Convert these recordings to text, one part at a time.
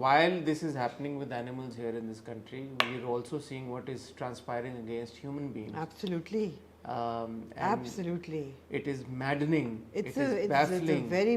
while this is happening with animals here in this country, we are also seeing what is transpiring against human beings. Absolutely. And Absolutely. it is maddening. It's it is a baffling. very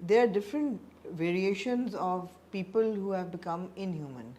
there are different variations of people who have become inhuman.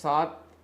7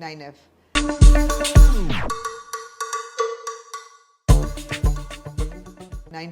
9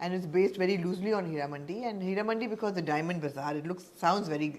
and it's based very loosely on Hira Mandi. And Hira Mandi because the diamond bazaar, it sounds very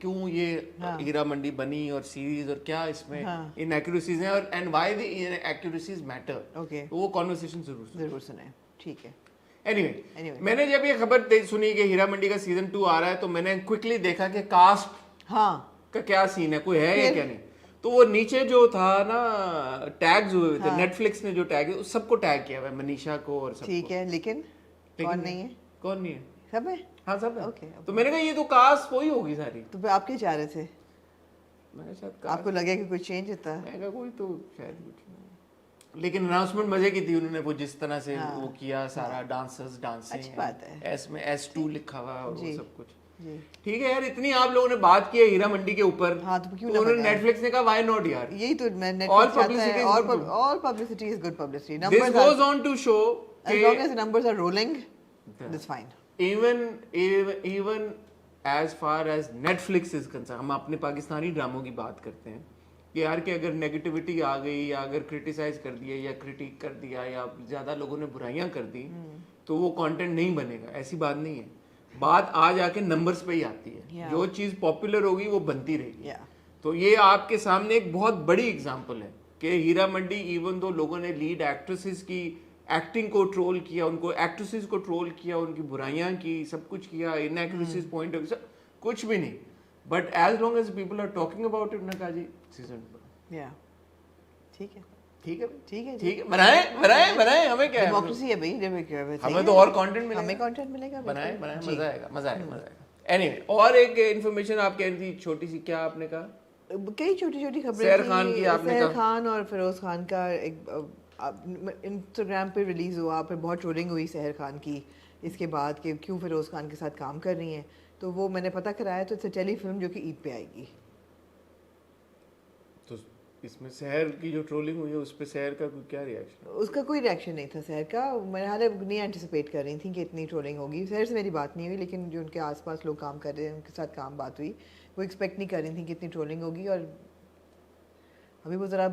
کیوں یہ ہیرا منڈی بنی اور series اور کیا اس میں انیکوریسیز ہیں اور اینڈ وائی دی انیکوریسیز میٹر, وہ کانورسیشن ضرور سنیں. ٹھیک ہے. اینی میں نے جب یہ خبر سنی کہ ہیرا منڈی کا سیزن 2 آ رہا ہے تو میں نے کوئکلی دیکھا کہ کاسٹ کا کیا سین ہے, کوئی ہے یا کیا نہیں. تو وہ نیچے جو تھا نا ٹیگز ہوئے تھے, نیٹ فلکس نے جو ٹیگ ہے سب کو ٹیگ کیا ہوا ہے, منیشا کو اور سب کو. ٹھیک ہے, لیکن کون نہیں ہے؟ سب ہے. ہاں سب ہے. تو میں نے کہا یہ تو کاسٹ وہی ہوگی ساری. تو پھر آپ کیا چاہ رہے تھے؟ میں نے شاید آپ کو لگے کہ کوئی چینج ہوتا ہے؟ میں نے کہا کوئی تو شاید کچھ نہیں, لیکن اناؤنسمنٹ مزے کی تھی, انہوں نے وہ جس طرح سے وہ کیا سارا ڈانسرز ڈانسنگ, اچھی بات ہے, ایس میں S2 لکھا ہوا اور وہ سب کچھ. ٹھیک ہے یار, اتنی آپ لوگوں نے بات کی ہے ہیرا منڈی کے اوپر, تو انہوں نے نیٹ فلکس نے کہا وائی ناٹ یار. یہی تو میں نیٹ فلکس چاہتا ہے, all publicity is good publicity. This goes on to show as long as the numbers are rolling, that's fine. Even as far as Netflix is concerned, ہم اپنے پاکستانی ڈراموں کی بات کرتے ہیں کہ یار کہ اگر نیگیٹیوٹی آ گئی یا اگر کرٹیسائز کر دیا یا کرٹیک کر دیا یا زیادہ لوگوں نے برائیاں کر دی تو وہ کانٹینٹ نہیں بنے گا, ایسی بات نہیں ہے. بات آ جا کے نمبرز پہ ہی آتی ہے, جو چیز پاپولر ہوگی وہ بنتی رہے گی. تو یہ آپ کے سامنے ایک بہت بڑی اگزامپل ہے کہ ہیرا منڈی ایون دو لوگوں نے لیڈ ایکٹریسز کی ایکٹنگ کو ٹرول کیا, ان کو ایکٹریسز کو ٹرول کیا, ان کی برائیاں کی, سب کچھ کیا, انیکوریسیز پوائنٹ آف ویو کچھ بھی نہیں, but as long as people are talking about it, نے کہا جی سیزن ٹھیک ہے, ٹھیک ہے, ٹھیک ہے, ٹھیک ہے, بنائیں, ہمیں کیا ہے, ڈیموکریسی ہے بھائی, ہمیں تو اور کانٹینٹ ملے گا, ہمیں کانٹینٹ ملے گا, بنائیں, مزہ آئے گا. اینی وے, اور ایک انفارمیشن آپ کہہ رہی تھی چھوٹی سی, کیا آپ نے کہا؟ کئی چھوٹی چھوٹی خبریں, سحر خان کی آپ نے کہا, سحر خان اور فیروز خان کا ایک انسٹاگرام پہ ریلیز ہوا, پھر بہت ٹرولنگ ہوئی سحر خان کی اس کے بعد کہ کیوں فیروز خان کے ساتھ کام کر رہی ہیں. تو وہ میں نے پتہ کرایا تو اٹس ٹیلی فلم جو کہ عید پہ آئے گی. تو اس میں سحر کی جو ٹرولنگ ہوئی ہے اس پہ سحر کا کیا ریئیکشن؟ اس کا کوئی ریئیکشن نہیں تھا سحر کا, میں حالے نہیں اینٹیسپیٹ کر رہی تھی کہ اتنی ٹرولنگ ہوگی. سحر سے میری بات نہیں ہوئی, لیکن جو ان کے آس پاس لوگ کام کر رہے ہیں ان کے ساتھ کام بات ہوئی, وہ ایکسپیکٹ نہیں کر رہی تھی کہ اتنی ٹرولنگ ہوگی. اور ابھی وہ ذرا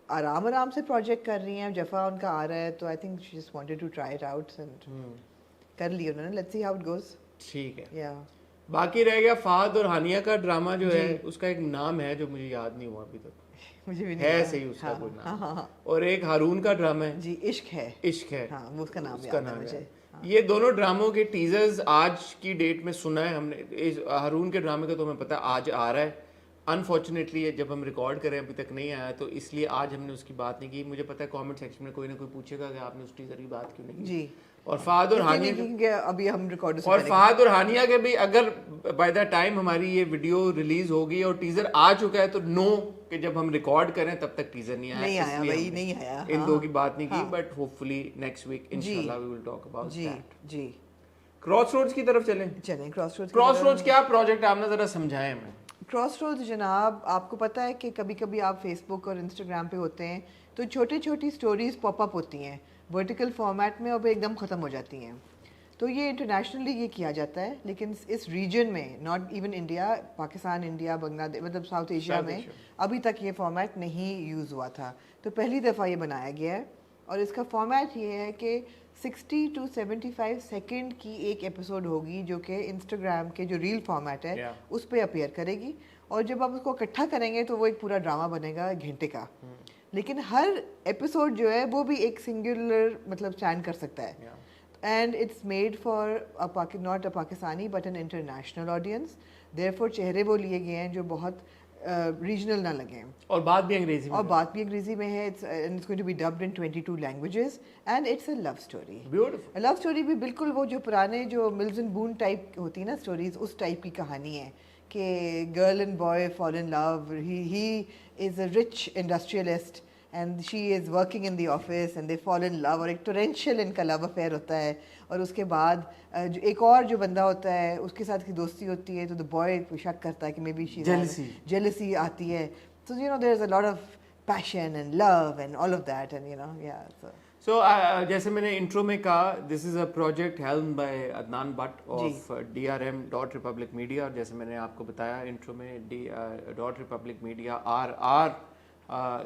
آرام سے پروجیکٹ کر رہی ہیں, جفا ان کا آ رہا ہے, تو I think she just wanted to try it out and کر لی انہوں نے, let's see how it goes. ٹھیک ہے. باقی رہ گیا فہد اور ہانیہ کا ڈرامہ جو ہے, اس کا ایک نام ہے جو مجھے یاد نہیں ہوا ابھی تک, مجھے بھی ہے صحیح اس کا کوئی نام, اور ایک ہارون کا ڈرامہ ہے جی, عشق ہے, وہ اس کا نام یاد ہے مجھے. یہ دونوں ڈراموں کے ٹیزرز آج کی ڈیٹ میں سنا ہے ہم نے. ہارون کے ڈرامے کا تو ہمیں پتہ آج آ رہا ہے, انفارچونیٹلی جب ہم ریکارڈ کریں ابھی تک نہیں آیا, تو اس لیے آج ہم نے اس کی بات نہیں کی. مجھے پتہ ہے کامنٹ سیکشن میں کوئی نہ کوئی پوچھے گا کہ آپ نے اس ٹیزر کی بات کیوں نہیں کی. جی, اور فہد اور ہانیہ ابھی ہم ریکارڈ, اور فہد اور ہانیہ کے بھی اگر بائی دا ٹائم ہماری یہ ویڈیو ریلیز ہوگی اور ٹیزر آ چکا ہے تو نو کہ جب ہم ریکارڈ کریں تب تک ٹیزر نہیں آیا, نہیں آیا, ان دو کی بات نہیں کی. But hopefully next week انشاءاللہ we will talk about that. جی, کراس روڈز کی طرف چلیں. کراس روڈز کیا پروجیکٹ آپ نے ذرا سمجھائیں ہمیں. کراس روڈز جناب, آپ کو پتہ ہے کہ کبھی کبھی آپ فیس بک اور انسٹاگرام پہ ہوتے ہیں تو چھوٹی اسٹوریز پاپ اپ ہوتی ہیں ورٹیکل فارمیٹ میں, اور ایک دم ختم ہو جاتی ہیں. تو یہ انٹرنیشنلی یہ کیا جاتا ہے, لیکن اس ریجن میں, not even India, Pakistan, India, Bangladesh, مطلب ساؤتھ ایشیا میں ابھی تک یہ فارمیٹ نہیں یوز ہوا تھا. تو پہلی دفعہ یہ بنایا گیا ہے, اور اس کا فارمیٹ یہ ہے کہ 60 to 75 سیکنڈ کی ایک ایپیسوڈ ہوگی جو کہ انسٹاگرام کے جو ریل فارمیٹ ہے اس پہ اپیئر کرے گی, اور جب آپ اس کو اکٹھا کریں گے تو وہ ایک پورا ڈرامہ بنے گا گھنٹے کا. لیکن ہر ایپیسوڈ جو ہے وہ بھی ایک سنگولر مطلب اسٹینڈ کر سکتا ہے, and it's made for not a Pakistani but an international audience. Therefore چہرے وہ لیے گئے ہیں جو بہت ریجنل نہ لگیں, اور بات بھی انگریزی میں ہے. It's going to be dubbed in 22 languages and it's a love story. Beautiful. A love story بھی بالکل وہ جو پرانے جو ملز اینڈ بون ٹائپ ہوتی نا اسٹوریز, اس ٹائپ کی کہانی ہے کہ girl and boy fall in love. He is a rich industrialist and she is working in the office and they fall in love, اور ایک ٹورینشیل ان کا لو افیئر ہوتا ہے. اور اس کے بعد ایک اور جو بندہ ہوتا ہے اس کے ساتھ کی دوستی ہوتی ہے, تو the boy شک کرتا ہے کہ مے بی jealousy آتی ہے. So you know there's a lot of passion and love and all of that, and you know, yeah. So جیسے میں نے انٹرو میں کہا, this is a project helmed by Adnan but of DRM.Republic Media, اور جیسے میں نے آپ کو بتایا انٹرو میں, .Republic Media are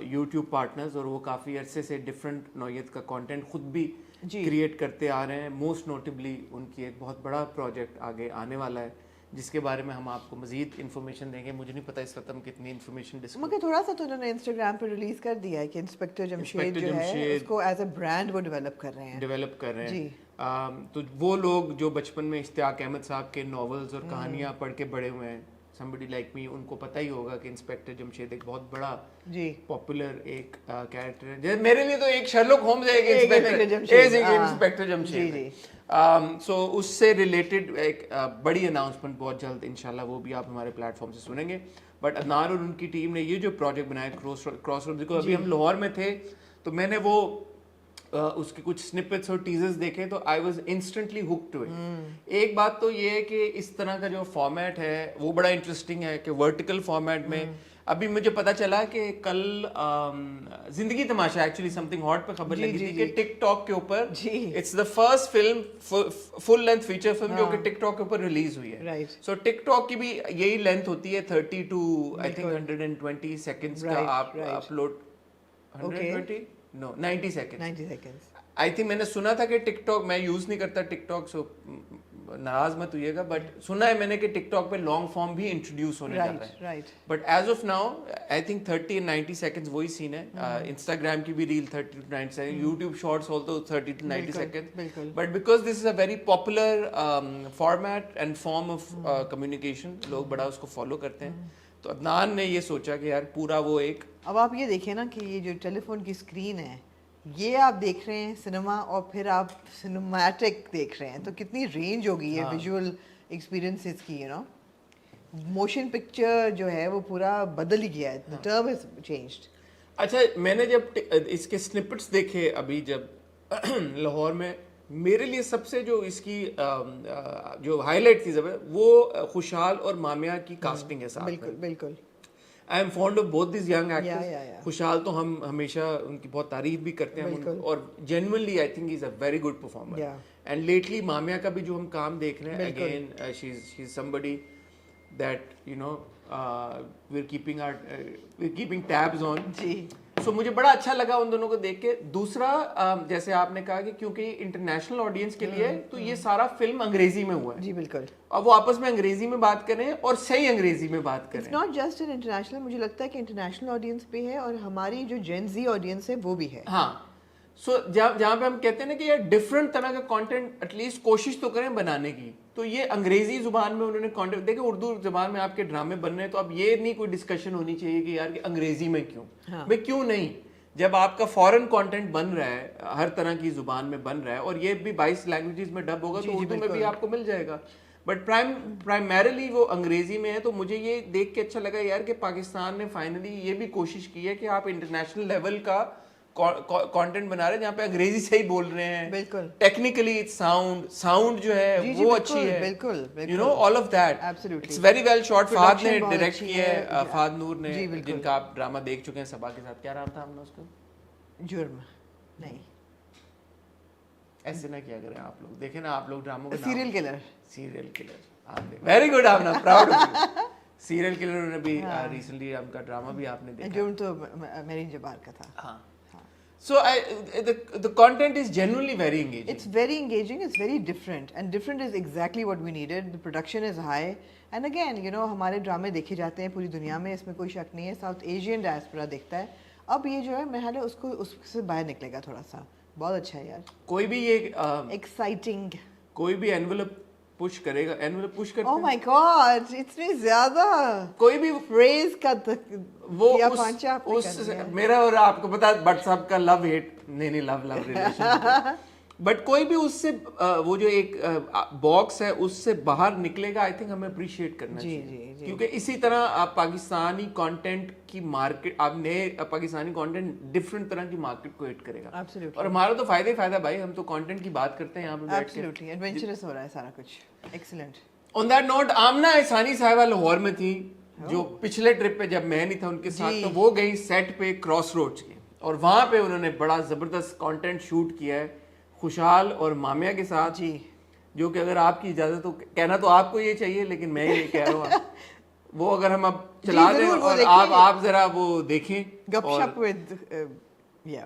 YouTube partners, اور وہ کافی عرصے سے ڈفرینٹ نوعیت کا کانٹینٹ خود بھی کریٹ کرتے آ رہے ہیں. موسٹ نوٹیبلی ان کی ایک بہت بڑا پروجیکٹ آگے آنے والا ہے جس کے بارے میں ہم آپ کو مزید انفارمیشن دیں گے. مجھے نہیں پتا اس وقت ہم کتنی انفارمیشن مگر تھوڑا سا تو انہوں نے انسٹاگرام پہ ریلیز کر دیا ہے کہ انسپیکٹر جمشید جو ہے اس کو ایز اے برانڈ وہ ڈیولپ کر رہے ہیں. تو وہ لوگ جو بچپن میں اشتیاق احمد صاحب کے ناولز اور کہانیاں پڑھ کے بڑے ہوئے ہیں, somebody like me, ان کو پتہ ہی ہوگا کہ انسپیکٹر جمشید ایک بہت بڑا پاپولر ایک کیریکٹر ہے. جیسے میرے لیے تو ایک شرلک ہومز ہے, ایک انسپیکٹر جمشید. سو اس سے ریلیٹڈ ایک بڑی اناؤنسمنٹ بہت جلد انشاءاللہ وہ بھی آپ ہمارے پلیٹ فارم سے سنیں گے. بٹ عدنان اور ان کی ٹیم نے یہ جو پروجیکٹ بنایا کراس روڈ, دیکھو ابھی ہم لاہور میں تھے تو میں نے وہ اس کے کچھ سنپٹس اور ٹیزرز دیکھے تو I was instantly hook to it. ایک بات تو یہ ہے کہ اس طرح کا جو فارمیٹ ہے وہ بڑا انٹرسٹنگ ہے کہ ورٹیکل فارمیٹ میں. ابھی مجھے پتا چلا کہ کل زندگی تماشا ایکچولی سم تھنگ ہاٹ پہ خبر لگی تھی کہ ٹک ٹاک کے اوپر it's the first film full length feature film جو کہ ٹک ٹاک کے اوپر ریلیز ہوئی ہے. سو ٹک ٹاک کی بھی یہی لینتھ ہوتی ہے 30 to I think 120 seconds کا آپ اپلوڈ 90 seconds. آئی تھنک میں نے سنا تھا کہ ٹک ٹاک, میں یوز نہیں کرتا ٹک ٹاک سو ناراض مت ہوئیے گا, بٹ سنا ہے میں نے کہ ٹک ٹاک پہ لانگ فارم بھی انٹروڈیوس ہونے جا رہا ہے. But as of now I think 30 and 90 seconds وہی سین ہے. انسٹاگرام کی بھی reel 30 to 90 seconds, YouTube shorts also 30 to 90 seconds. But because this is a very popular format and form of communication, لوگ بڑا اس کو فالو کرتے ہیں. تو عدنان نے یہ سوچا کہ یار پورا وہ ایک, اب آپ یہ دیکھیں نا کہ یہ جو ٹیلی فون کی اسکرین ہے یہ آپ دیکھ رہے ہیں سنیما, اور پھر آپ سنیمیٹک دیکھ رہے ہیں, تو کتنی رینج ہو گئی ہے ویژول ایکسپیرینسز کی. یو نو موشن پکچر جو ہے وہ پورا بدل ہی گیا ہے, the term has changed. اچھا میں نے جب اس کے سنپٹس دیکھے ابھی جب لاہور میں, میرے لیے سب سے جو اس کی جو ہائی لائٹ تھی وہ خوشحال اور مامیہ کی کاسٹنگ ہے. بالکل بالکل, I am fond of both these young actors. خوشحال تو ہم ہمیشہ ان کی بہت تعریف بھی کرتے ہیں, اور genuinely I think he's a very good performer. And lately مامیہ کا بھی جو ہم کام دیکھ رہے ہیں, again she's somebody that you know we're keeping tabs on. سو مجھے بڑا اچھا لگا ان دونوں کو دیکھ کے. دوسرا جیسے آپ نے کہا کہ کیونکہ انٹرنیشنل آڈینس کے لیے تو یہ سارا فلم انگریزی میں ہوا ہے. جی بالکل, اب وہ آپس میں انگریزی میں بات کریں اور صحیح انگریزی میں بات کریں. It's not just in international, مجھے لگتا ہے کہ انٹرنیشنل آڈینس بھی ہے اور ہماری جو جین زی آڈینس ہے وہ بھی ہے. ہاں, سو جہاں پہ ہم کہتے ہیں نا کہ یہ ڈفرینٹ طرح کا کانٹینٹ ایٹ لیسٹ کوشش تو کریں بنانے کی, تو یہ انگریزی زبان میں انہوں نے کانٹینٹ دیکھیں. اردو زبان میں آپ کے ڈرامے بن رہے ہیں تو اب یہ نہیں کوئی ڈسکشن ہونی چاہیے کہ یار کہ انگریزی میں کیوں, میں کیوں نہیں. جب آپ کا فورن کانٹینٹ بن رہا ہے, ہر طرح کی زبان میں بن رہا ہے, اور یہ بھی 22 لینگویجز میں ڈب ہوگا تو اردو میں بھی آپ کو مل جائے گا. بٹ پرائمریلی وہ انگریزی میں ہے. تو مجھے یہ دیکھ کے اچھا لگا یار کہ پاکستان نے فائنلی یہ بھی کوشش کی ہے کہ آپ انٹرنیشنل لیول کا کانٹینٹ بنا رہے ہیں جہاں پہ انگریزی سے ہی بول رہے ہیں. بالکل, ٹیکنیکلی ساؤنڈ جو ہے وہ اچھی ہے. بالکل, you know all of that, it's very well shot. Fahad نے ڈائریکٹ کیا ہے, فہد نور نے, جن کا آپ ڈرامہ دیکھ چکے ہیں صبا کے ساتھ. کیا نام تھا ہم نے اس کا؟ جرم نہیں, ایسے نہ کیا کریں آپ لوگ. دیکھیں نا آپ لوگ ڈراموں کا سیریل کلر. ویری گڈ, آپ نا پراؤڈ سیریل کلر نے بھی ریسنٹلی آپ کا ڈرامہ بھی آپ نے دیکھا. جرم تو میرین جبار کا تھا. ہاں, so the content is genuinely very engaging. It's very engaging, it's very different, and different is exactly what we needed. The production is high, and again you know ہمارے ڈرامے دیکھے جاتے ہیں پوری دنیا میں, اس میں کوئی شک نہیں ہے. ساؤتھ ایشین ڈائسپورا دیکھتا ہے. اب یہ جو ہے میرا خیال ہے اس کو اس سے باہر نکلے گا تھوڑا سا. بہت اچھا ہے یار. کوئی بھی یہ ایکسائٹنگ, کوئی بھی انویلپ پش کرے گا, انویلپ پش کرتے ہیں. oh my god اتنی زیادہ کوئی بھی فریز کا وہ میرا اور آپ کو پتا بٹ صاحب کا لو ہیٹ نہیں لو ریلیشن, بٹ کوئی بھی اس سے وہ جو ایک باکس ہے اس سے باہر نکلے گا. آئی تھنک ہمیں اپریشیٹ کرنا چاہیے, کیونکہ اسی طرح آپ پاکستانی کانٹینٹ کی مارکیٹ, آپ نئے پاکستانی کانٹینٹ ڈفرینٹ طرح کی مارکیٹ کو ہٹ کرے گا. اور ہمارا تو فائدہ ہی فائدہ بھائی, ہم تو کانٹینٹ کی بات کرتے ہیں یہاں پہ بیٹھ کے. ایبسلیوٹلی ایڈونچرس ہو رہا ہے سارا کچھ. Excellent. On that note, Amna Ehsani صاحبہ لاہور میں تھی جو پچھلے ٹرپ پہ جب میں نہیں تھا ان کے ساتھ, تو وہ گئی سیٹ پہ کراس روڈز کے, اور وہاں پہ انہوں نے بڑا زبردست کانٹینٹ شوٹ کیا ہے خوشحال اور مامیہ کے ساتھ. جی, جو کہ اگر آپ کی اجازت ہو, کہنا تو آپ کو یہ چاہیے لیکن میں یہ کہہ رہا ہوں, وہ اگر ہم اب چلا دیں اور آپ ذرا وہ دیکھیں گپ ship with Yeah.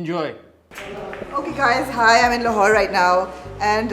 Enjoy. Okay guys, hi, I'm in Lahore right now and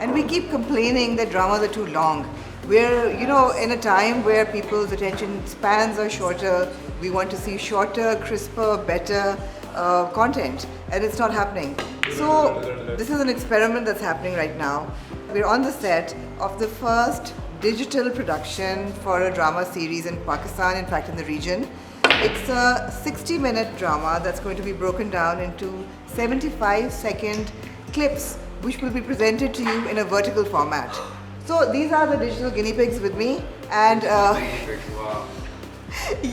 and we keep complaining that dramas are too long. We're, you know, in a time where people's attention spans are shorter, we want to see shorter, crisper, better content and it's not happening. So this is an experiment that's happening right now. We're on the set of the first digital production for a drama series in Pakistan, in fact in the region. It's a 60-minute drama that's going to be broken down into 75-second clips which will be presented to you in a vertical format. So these are the digital guinea pigs with me and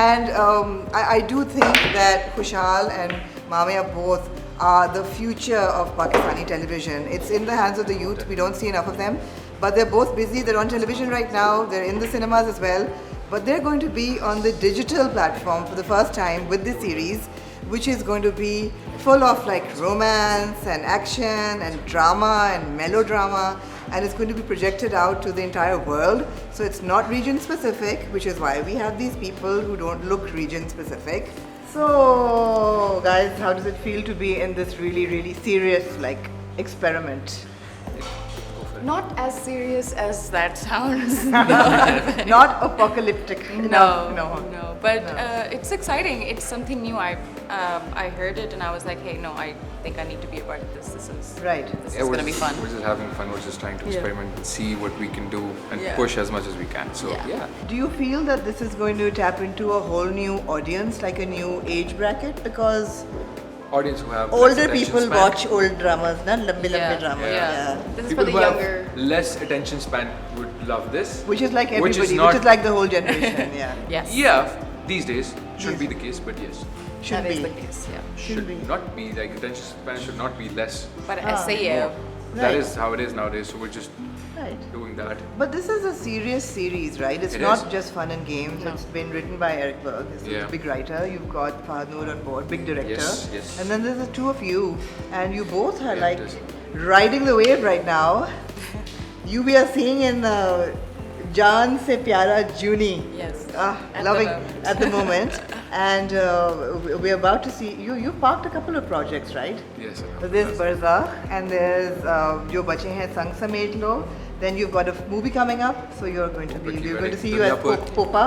and I do think that Khushal and Mamia both are the future of Pakistani television. It's in the hands of the youth. We don't see enough of them, but they're both busy. They're on television right now. They're in the cinemas as well, but they're going to be on the digital platform for the first time with this series, which is going to be full of like romance and action and drama and melodrama, and it's going to be projected out to the entire world. So it's not region specific, which is why we have these people who don't look region specific. So guys, how does it feel to be in this really serious like experiment? Not as serious as that sounds. Not apocalyptic. No. But it's exciting. It's something new. I heard it and I was like, hey, no, I think I need to be a part of this. This is Right. This is going to be fun. We're just having fun. We're just trying to Yeah. experiment and see what we can do and Yeah. push as much as we can. So Yeah. Do you feel that this is going to tap into a whole new audience, like a new age bracket? Because audience who have less older attention people span, watch old dramas, na lambe dramas. Yeah. This is people for the who younger. have less attention span would love this. Which is like Which is everybody, not- which is like the whole generation. Yeah. Yes. Yeah, these days shouldn't Yes. be the case, but yes, Should That is be. the case, yeah. should be. not be like attention span should not be less. But Ah, essay, yeah. That Right. is how it is nowadays. So we're just Right. doing that. But this is a serious series, right? It's It not is. just fun and games. No. It's been written by Eric Berg. He's a Yeah. big writer. You've got Fahad Noor on board, big director. Yes, yes. And then there's the two of you, and you both are Yeah, like it is. riding the wave right now. You we are seeing in Jaan Se Pyara Juni. Yes. Loving At the moment. at the moment. And we're about to see you. You parked a couple of projects, right? Yes. So there's Barzakh and there's Jo Bache Hain Sang Samet Lo. Then you've got a movie coming up, so you're going to be Hopefully we're going to wedding. see you as Dunyapur. Popa.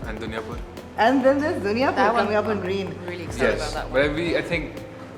And Dunyapur. And then there's Dunyapur That one coming up on I'm Green. really excited Yes. about that But one. I think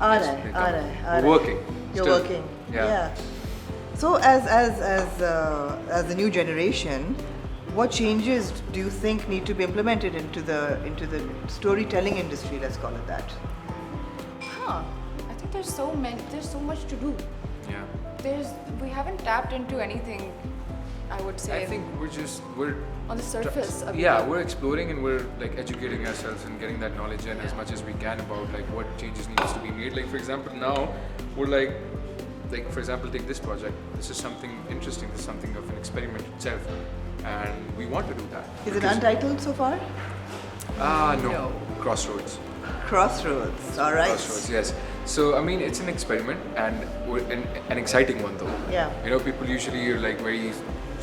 Aa Yes, raha hai, they aa come. raha hai, aa We're raha hai. working. You're Still. working. Yeah. So as the new generation, what changes do you think need to be implemented into the storytelling industry? Let's call it that. Huh. I think there's so much to do. Yeah. We haven't tapped into anything, I would say. I think we're on the surface of yeah, it. we're exploring and we're like educating ourselves and getting that knowledge in as much as we can about like what changes needs to be made. Like for example, now we're like for example, take this project. This is something interesting. This is something of an experiment itself, and we want to do that. Is it because- untitled so far? No. No. Crossroads. Crossroads. All right. Crossroads, yes. So I mean, it's an experiment and an exciting one though. Yeah. You know, people usually are like very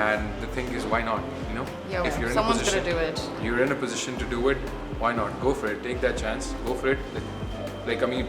And the thing is, why not? You know, Yeah, if you're in someone's a position, gonna do it. You're in a position to do it. Why not? Go for it. Take that chance. Go for it. Like I mean,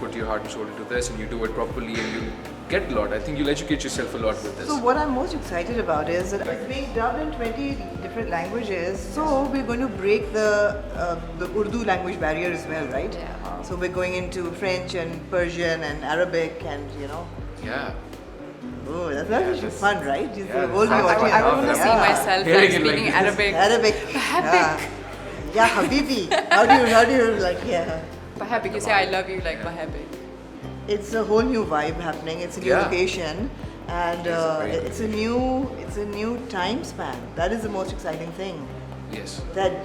put your heart and soul into this and you do it properly and you get a lot. I think you'll educate yourself a lot with this. So what I'm most excited about is that it's being dubbed in 20 different languages. So we're going to break the Urdu language barrier as well, right? Yeah. So we're going into French and Persian and Arabic and Yeah. Oh, that's fun, right? Just yeah, all that's watching. I want to see myself Hearing like it like speaking this. Arabic. Arabic. Yeah, Habibi. How do you like, yeah. Bahabik, you say I love you like Bahabik. It's a whole new vibe happening. It's a new Yeah. location, and It's a very it's a new time span. That is the most exciting thing. Yes. That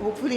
Hopefully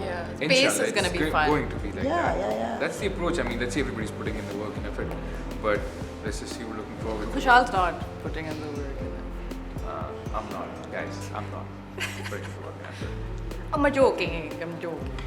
Yeah. Pace Inshallah, is going to it's be fun. going to be like Yeah, that. yeah, yeah. That's the approach. I mean, let's see, everybody's putting in the work and effort, but let's just see. We're looking forward to it. Kushal's not putting in the work. I'm not, guys. I'm not. Putting the work and effort. I'm joking. I'm joking.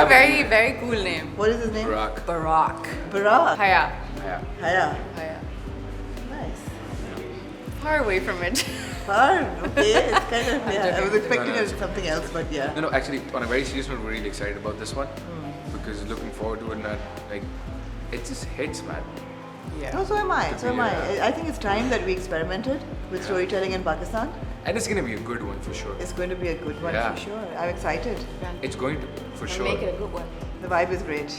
A very, very cool name. What is his name? Barack. Barack. Barak. Haya. Yeah. Haya. Haya. Nice. Far away from it. Fun. Okay. It's kind of yeah. I was expecting No, no. something else, but yeah. No, actually, on a very serious note, we're really excited about this one because looking forward to it. And like, it just hits, man. Yeah. No, so am I. So am I. Yeah. I think it's time that we experimented with storytelling in Pakistan. And it's gonna be a good one for sure. It's going to be a good one Yeah. for sure. I'm excited. It's going to, for sure. Make it a good one. The vibe is great.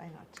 Why not?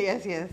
Yes, yes.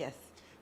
Yes.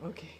Okay.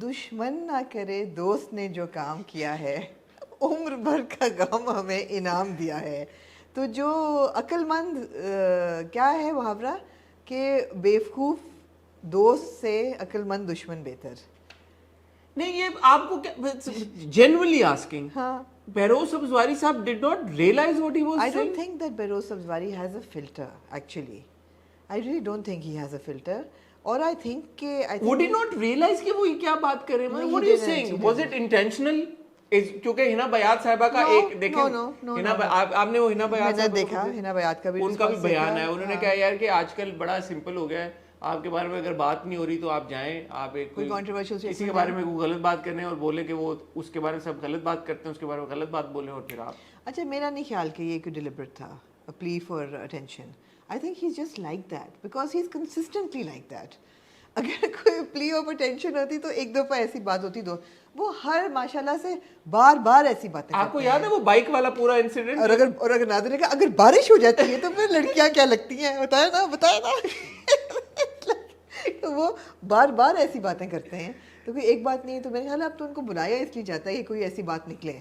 دشمن نہ کرے دوست نے جو کام کیا ہے, عمر بھر کا غم ہمیں انعام دیا ہے. تو جو عقل مند کیا ہے محاورہ کہ بیوقوف دوست سے عقل مند دشمن بہتر. نہیں یہ آپ کو جنرلی آسکنگ, ہاں, بہروز سبزواری صاحب did not realize what he was I saying. don't think that Behrouz Sabzwari has a filter actually. I really don't think he has a filter. اور I think کہ would he not realize کہ وہ یہ کیا بات کر رہے ہیں؟ No, what he are you didn't, saying? he Was it intentional? کیونکہ ہنا بیات صاحبہ کا ایک دیکھیں, آپ نے وہ ہنا بیات میں نے دیکھا ہنا بیات کا بھی, ان کا بھی بیان ہے, انہوں نے کہا یار کہ آج کل بڑا سمپل ہو گیا ہے, آپ کے بارے میں اگر بات نہیں ہو رہی تو آپ جائیں, آپ ایک کوئی کنٹروورشل کسی کے بارے میں کوئی غلط بات کرنے اور بولے کہ وہ اس کے بارے میں سب غلط بات کرتے ہیں, اس کے بارے میں غلط بات بولیں اور پھر آپ. اچھا میرا نہیں خیال کہ یہ کوئی ڈیلیبریٹ تھا, a plea for attention. I think he's just like that because he's consistently like that. اگر کوئی plea of attention ہوتی تو ایک دفعہ ایسی بات ہوتی, دو, وہ ہر ماشاءاللہ سے بار بار ایسی باتیں. آپ کو یاد ہے وہ بائک والا پورا انسیڈنٹ؟ اور اگر نادر نے کہا اگر بارش ہو جاتی ہے تو پھر لڑکیاں کیا لگتی ہیں, بتایا نا تو وہ بار بار ایسی باتیں کرتے ہیں. تو کوئی ایک بات نہیں ہے, تو میرے خیال اب تو ان کو بلایا اس لیے جاتا ہے کہ کوئی ایسی بات نکلے.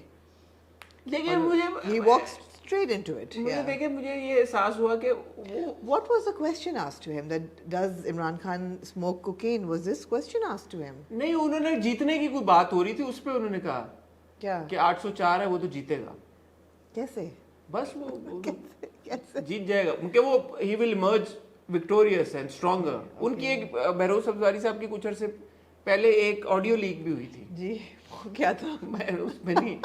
لیکن مجھے He walks straight into it. مجھے دیکھیں مجھے یہ احساس ہوا کہ What was the question asked to him? That does Imran Khan smoke cocaine? Was this question asked to him? نہیں, انہوں نے جیتنے کی کوئی بات ہو رہی تھی, اس پہ انہوں نے کہا کیا کہ 804 ہے وہ تو جیتے گا, کیسے بس وہ کیسے جیت جائے گا کیونکہ وہ he will emerge victorious and stronger. ان کی ایک بہروز سبزواری صاحب کی کچھ عرصے پہلے ایک آڈیو لیک بھی ہوئی تھی. جی وہ کیا تھا, میں اس میں نہیں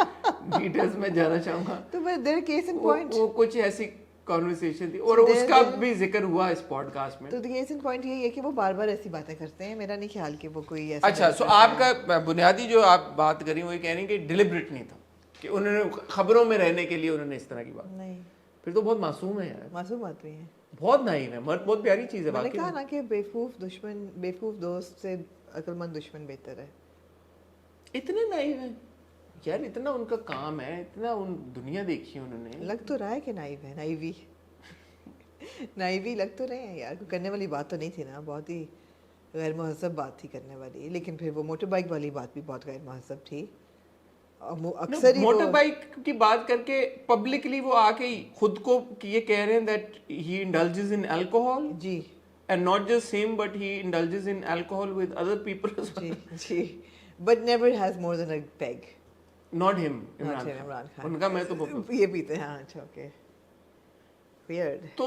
ڈیٹیلز میں جانا چاہوں گا. تو میں دیر کیس ان پوائنٹ, وہ کچھ ایسی کنورسیشن تھی اور اس کا بھی ذکر ہوا اس پوڈ کاسٹ میں. تو کیس ان پوائنٹ یہی ہے کہ وہ بار بار ایسی باتیں کرتے ہیں. میرا نہیں خیال کہ وہ کوئی ایسا. اچھا سو آپ کا بنیادی جو آپ بات کر رہی ہیں وہ یہ کہہ رہی ہیں کہ ڈیلیبریٹ نہیں تھا, کہ انہوں نے خبروں میں رہنے کے لیے انہوں نے اس طرح کی بات. نہیں, پھر تو بہت معصوم ہے یار, معصوم بات بھی ہے, بہت نائب ہے, مرد بہت پیاری چیز ہے. میں نے باقی کہا نا کہ بیوقوف دوست سے عقل مند دشمن بہتر ہے. اتنے نائب ہیں یار, اتنا ان کا کام ہے, اتنا ان دنیا دیکھی انہوں نے. لگ تو رہا ہے کہ نائب ہے, نائبی لگ تو رہے ہیں یار. کوئی کرنے والی بات تو نہیں تھی نا, بہت ہی غیر مہذب بات تھی کرنے والی. لیکن پھر وہ موٹر بائک والی بات بھی بہت غیر مہذب تھی. اکثر موٹر بائک کی بات کر کے پبلکلی وہ آ کے خود کو یہ کہہ رہے ہیں that he indulges in alcohol. جی, and not just him but he indulges in alcohol with other people as well. جی, but never has more than a peg. Not him, Imran Khan. ان کا میں تو یہ پیتے ہیں. ہاں اچھا, اوکے, weird. تو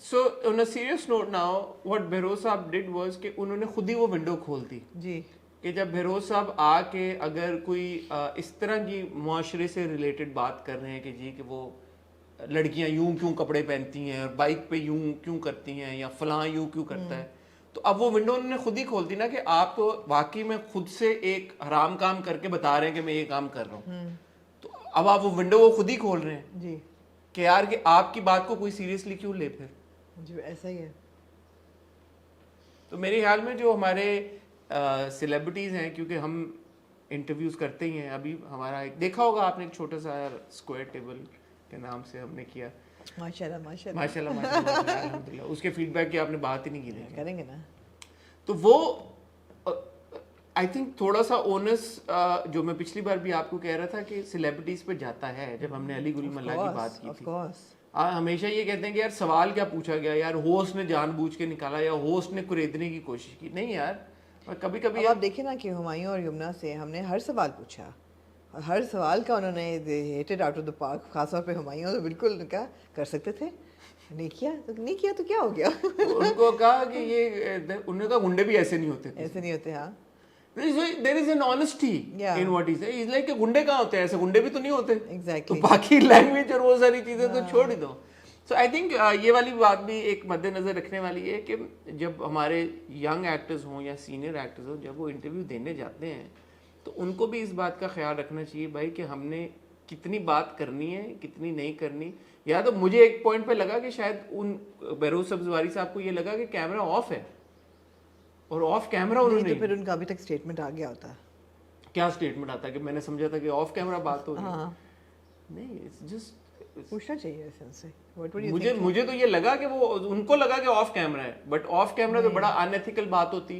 so on a serious note now what Behroz صاحب did was کہ انہوں نے خود ہی وہ ونڈو کھول دی جی, کہ جب بہروز صاحب آ کے اگر کوئی اس طرح کی معاشرے سے ریلیٹڈ بات کر رہے ہیں کہ جی کہ وہ لڑکیاں یوں کیوں کپڑے پہنتی ہیں اور بائک پہ یوں کیوں کرتی ہیں یا فلاں یوں کیوں کرتا ہے, تو اب وہ ونڈو انہوں نے خود ہی کھول دی نا کہ آپ تو واقعی میں خود سے ایک حرام کام کر کے بتا رہے ہیں کہ میں یہ کام کر رہا ہوں. تو اب آپ وہ ونڈو وہ خود ہی کھول رہے ہیں جی, کہ یار کہ آپ کی بات کو کوئی سیریسلی کیوں لے. پھر جی ایسا ہی ہے. تو میرے خیال میں جو ہمارے سیلیبریٹیز ہیں, کیونکہ ہم انٹرویوز کرتے ہی ہیں, ابھی ہمارا ایک دیکھا ہوگا آپ نے ایک چھوٹا سا اسکوائر ٹیبل کے نام سے ہم نے کیا, ماشاءاللہ الحمدللہ, اس کے فیڈ بیک کی آپ نے بات ہی نہیں کی, کریں گے نا. تو وہ آئی تھنک تھوڑا سا اونس جو میں پچھلی بار بھی آپ کو کہہ رہا تھا کہ سیلیبریٹیز پہ جاتا ہے. جب ہم نے علی گل ملا کی بات کی تھی, ہمیشہ یہ کہتے ہیں کہ یار سوال کیا پوچھا گیا, یار ہوسٹ نے جان بوجھ کے نکالا یا ہوسٹ نے کریدنے کی کوشش کی. نہیں یار, کبھی کبھی آپ دیکھیں نا کہ ہمایوں اور یمنا سے ہم نے ہر سوال پوچھا, اور ہر سوال کا انہوں نے hit it out of the park. خاص طور پہ ہمایوں تو بالکل کہا کر سکتے تھے, نہیں کیا تو کیا ہو گیا. ان کو کہا کہ یہ انہوں نے کہا گنڈے بھی ایسے نہیں ہوتے, ایسے نہیں ہوتے. ہاں, there is an honesty in what he says. He's like کہ گنڈے کہاں ہوتے ہیں, ایسے گنڈے بھی تو نہیں ہوتے. Exactly. تو باقی لینگویج اور وہ ساری چیزیں تو چھوڑ ہی دو. سو آئی تھنک یہ والی بات بھی ایک مد نظر رکھنے والی ہے کہ جب ہمارے ینگ ایکٹرز ہوں یا سینئر ایکٹرز ہوں, جب وہ انٹرویو دینے جاتے ہیں تو ان کو بھی اس بات کا خیال رکھنا چاہیے بھائی کہ ہم نے کتنی بات کرنی ہے کتنی نہیں کرنی. یا تو مجھے ایک پوائنٹ پہ لگا کہ شاید ان بہروز سبزواری صاحب کو یہ لگا کہ کیمرہ آف ہے, اور آف کیمرہ انہوں نے, تو پھر ان کا ابھی تک اسٹیٹمنٹ آ گیا ہوتا. کیا اسٹیٹمنٹ آتا کہ میں نے سمجھا تھا کہ آف کیمرہ بات ہو رہی ہے. نہیں, اٹس جسٹ پوچھنا چاہیے ان سے. مجھے تو یہ لگا کہ وہ ان کو لگا کہ آف کیمرہ ہے, بٹ آف کیمرہ تو بڑا ان ایتھیکل بات ہوتی.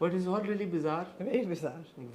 But it's all really bizarre. Very bizarre.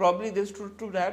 probably this true that.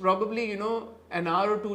probably you know an hour or two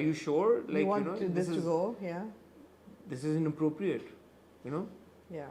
you sure like You you know want this to go? Yeah. this is inappropriate you know. Yeah.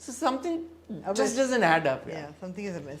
So something just doesn't add up. Yeah. Something is amiss.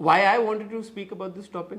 Why I wanted to speak about this topic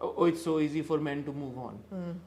oh it's so easy for men to move on.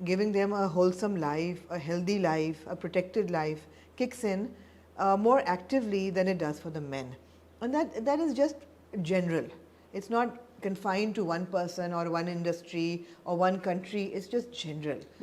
giving them a wholesome life, a healthy life, a protected life kicks in more actively than it does for the men. And that is just general. It's not confined to one person or one industry or one country. It's just general.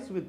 is with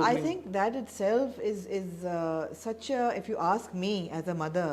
I think that itself is such a, if you ask me as a mother,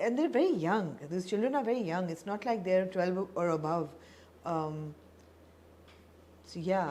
and they're very young. These children are very young. It's not like they're 12 or above. So yeah,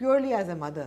Purely as a mother,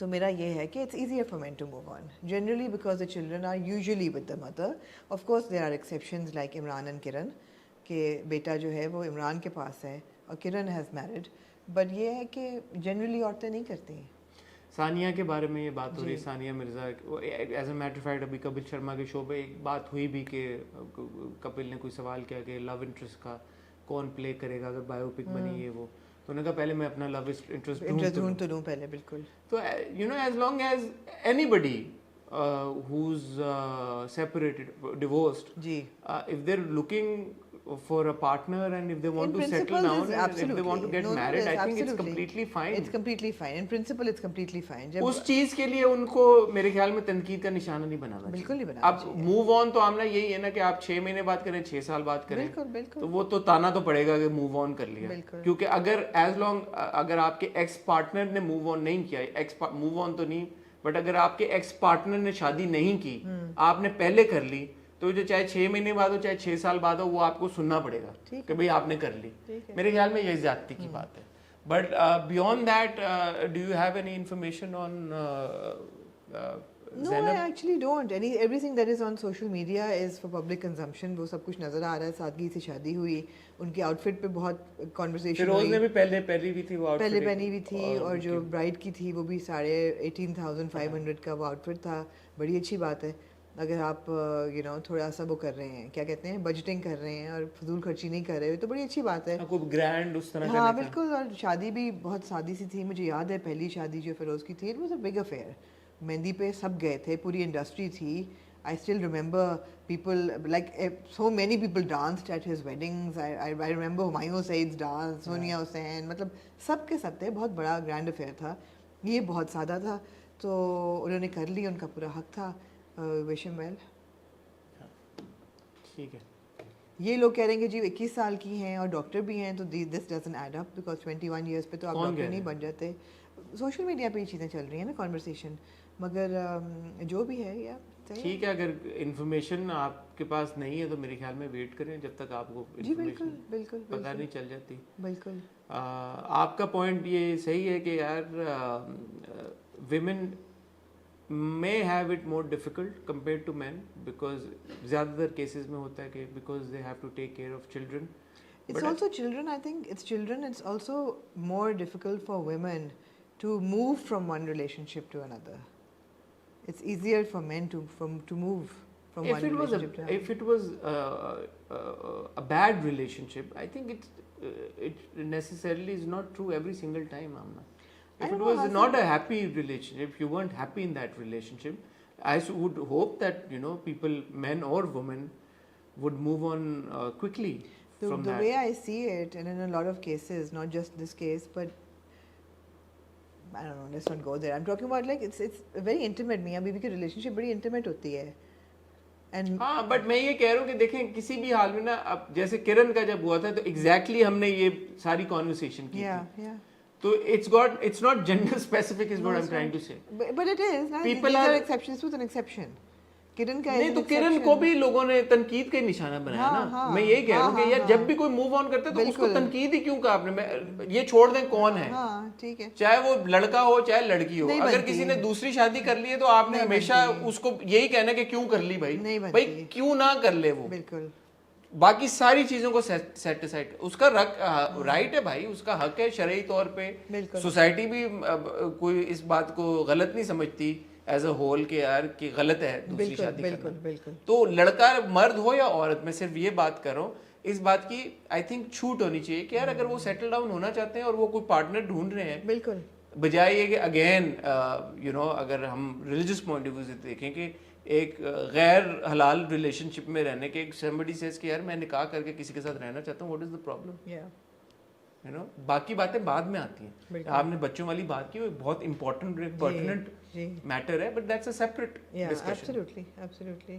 تو میرا یہ ہے کہ it's easier for men to move on generally because the children are usually with the mother. Of course there are exceptions like Imran and Kiran کہ بیٹا جو ہے وہ عمران کے پاس ہے اور کرن ہیز میرڈ, بٹ یہ ہے کہ جنرلی عورتیں نہیں کرتی ہیں. ثانیہ کے بارے میں یہ بات ہو رہی ہے, Sania Mirza, as a matter fact ابھی کپل شرما کے شو پہ ایک بات ہوئی بھی کہ کپل نے کوئی سوال کیا کہ لو انٹرسٹ کا کون پلے کرے گا اگر بایو پک بنی ہے وہ, تو انہوں نے کہا پہلے میں اپنا لو انٹرسٹ ڈھونڈ تو لوں پہلے. بالکل. تو you know as long as anybody who's separated, divorced, جی, if they're looking for a partner and if they want to settle down and if they want to get married, I think it's completely fine. It's completely fine. In principle, it's completely fine. اس چیز کے لیے ان کو میرے خیال میں تنقید کا نشانہ نہیں بنانا چاہیے. بالکل نہیں بنانا. اب موو آن تو عاملہ یہی ہے نا کہ آپ 6 مہینے بات کریں, 6 سال بات کریں, بالکل بالکل, تو وہ تو تانا تو پڑے گا کہ موو آن کر لیا. کیونکہ اگر ایز لانگ اگر آپ کے ایکس پارٹنر نے موو آن نہیں کیا, موو آن تو نہیں, بٹ اگر آپ کے ایکس پارٹنر نے شادی نہیں کی, آپ نے پہلے کر لی, تو جو چاہے 6 مہینے بعد ہو چاہے 6 سال بعد ہو, وہ آپ کو سننا پڑے گا کہ بھئی آپ نے کر لی. میرے خیال میں یہ زیادتی کی بات ہے. But beyond that do you have any information on No, I actually don't. Everything that is on social media is for public consumption. وہ سب کچھ نظر آ رہا ہے. سادگی سے شادی ہوئی, ان کے آؤٹ فٹ پہ بہت کنورسیشن ہوئی. فیروز نے بھی پہلی بھی تھی وہ آؤٹ فٹ, پہلے پہنی بھی تھی, اور جو برائڈ کی تھی وہ بھی 18,500 کا وہ آؤٹ فٹ تھا. بڑی اچھی بات ہے اگر آپ یو نو تھوڑا سا وہ کر رہے ہیں, کیا کہتے ہیں, بجٹنگ کر رہے ہیں اور فضول خرچی نہیں کر رہے, تو بڑی اچھی بات ہے. کوئی گرینڈ اس طرح. ہاں بالکل. اور شادی بھی بہت سادی سی تھی. مجھے یاد ہے پہلی شادی جو فیروز کی تھی, it was a big affair. مہندی پہ سب گئے تھے, پوری انڈسٹری تھی. I still remember people, like so many people danced at his weddings. I remember Humayun Saeed's dance, Sonia Hussain, مطلب سب کے سب تھے. بہت بڑا گرینڈ افیئر تھا. یہ بہت سادہ تھا, تو انہوں نے کر لی, ان کا پورا حق تھا. wish him well. ٹھیک ہے. یہ لوگ کہہ رہے ہیں کہ جی 21 سال کی ہیں اور ڈاکٹر بھی ہیں, تو this doesn't add up because 21 years پہ تو آپ ڈاکٹر نہیں بن جاتے. سوشل میڈیا پہ یہ چیزیں چل رہی ہیں نا, کنورسیشن. مگر جو بھی ہے یا ٹھیک ہے, اگر انفارمیشن آپ کے پاس نہیں ہے تو میرے خیال میں ویٹ کریں جب تک آپ کو بالکل پتہ نہیں چل جاتی. بالکل. آپ کا پوائنٹ یہ صحیح ہے کہ یار women may have it more difficult compared to men because زیادہ تر کیسز میں ہوتا ہے کہ because they have to take care of children. It's also children, I think it's children. It's also more difficult for women to move from one relationship to another. It's easier for men to move from one relationship to another. If it was a bad relationship, I think it necessarily is not true every single time, Amna. If it was not a happy relationship, if you weren't happy in that relationship, I would hope that, you know, people, men or women, would move on quickly from that. The way I see it, and in a lot of cases, not just this case, but I don't know, let's not go there. I'm talking about like it's very intimate. میاں بیوی کی relationship بڑی intimate ہوتی ہے. ہاں, but میں یہ کہہ رہا ہوں کہ دیکھیں کسی بھی حال میں نا, اب جیسے کرن کا جب ہوا تھا تو ایگزیکٹلی ہم نے یہ ساری کانورسیشن کی تھی. So it's not gender specific is what I'm trying to say. But it is. People are exceptions to an exception. کرن کا نہیں, تو کرن کو بھی لوگوں نے تنقید کا نشانہ بنایا نا. میں یہی کہہ رہا ہوں کہ یار جب بھی کوئی موو آن کرتا ہے تو اس کو تنقید ہی کیوں کہا آپ نے. یہ چھوڑ دیں کون ہے, چاہے وہ لڑکا ہو چاہے لڑکی ہو. اگر کسی نے دوسری شادی کر لی ہے تو آپ نے ہمیشہ اس کو یہی کہنا کہ کیوں کر لی بھائی کیوں نہ کر لے وہ. بالکل. باقی ساری چیزوں کو سیٹ سائڈ, اس کا رائٹ ہے بھائی, اس کا حق ہے شرعی طور پہ. سوسائٹی بھی کوئی اس بات کو غلط نہیں سمجھتی ایز اے ہول کہ یار کہ غلط ہے دوسری شادی کرنا. تو لڑکا مرد ہو یا عورت, میں صرف یہ بات کر رہا ہوں, اس بات کی آئی تھنک چھوٹ ہونی چاہیے کہ یار اگر وہ سیٹل ڈاؤن ہونا چاہتے ہیں اور وہ کوئی پارٹنر ڈھونڈ رہے ہیں, بالکل, بجائے یہ کہ اگین یو نو اگر ہم ریلیجس پوائنٹ آف ویو سے دیکھیں کہ ایک غیر حلال ریلیشن شپ میں رہنے کے, ایک somebody says کہ یار میں نکاح کر کے کسی کے ساتھ رہنا چاہتا ہوں, what is the problem? You know, باقی باتیں بعد میں آتی ہیں. آپ نے بچوں والی بات کی, وہ بہت امپورٹنٹ پرٹیننٹ میٹر ہے, but that's a separate discussion. Absolutely.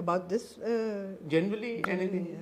About this, generally anything?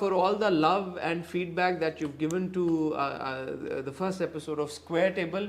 for all the love and feedback that you've given to the first episode of Square Table.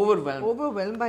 overwhelmed by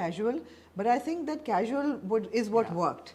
casual, but I think that casual is what worked.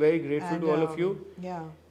Very grateful to all of you. Yeah.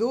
2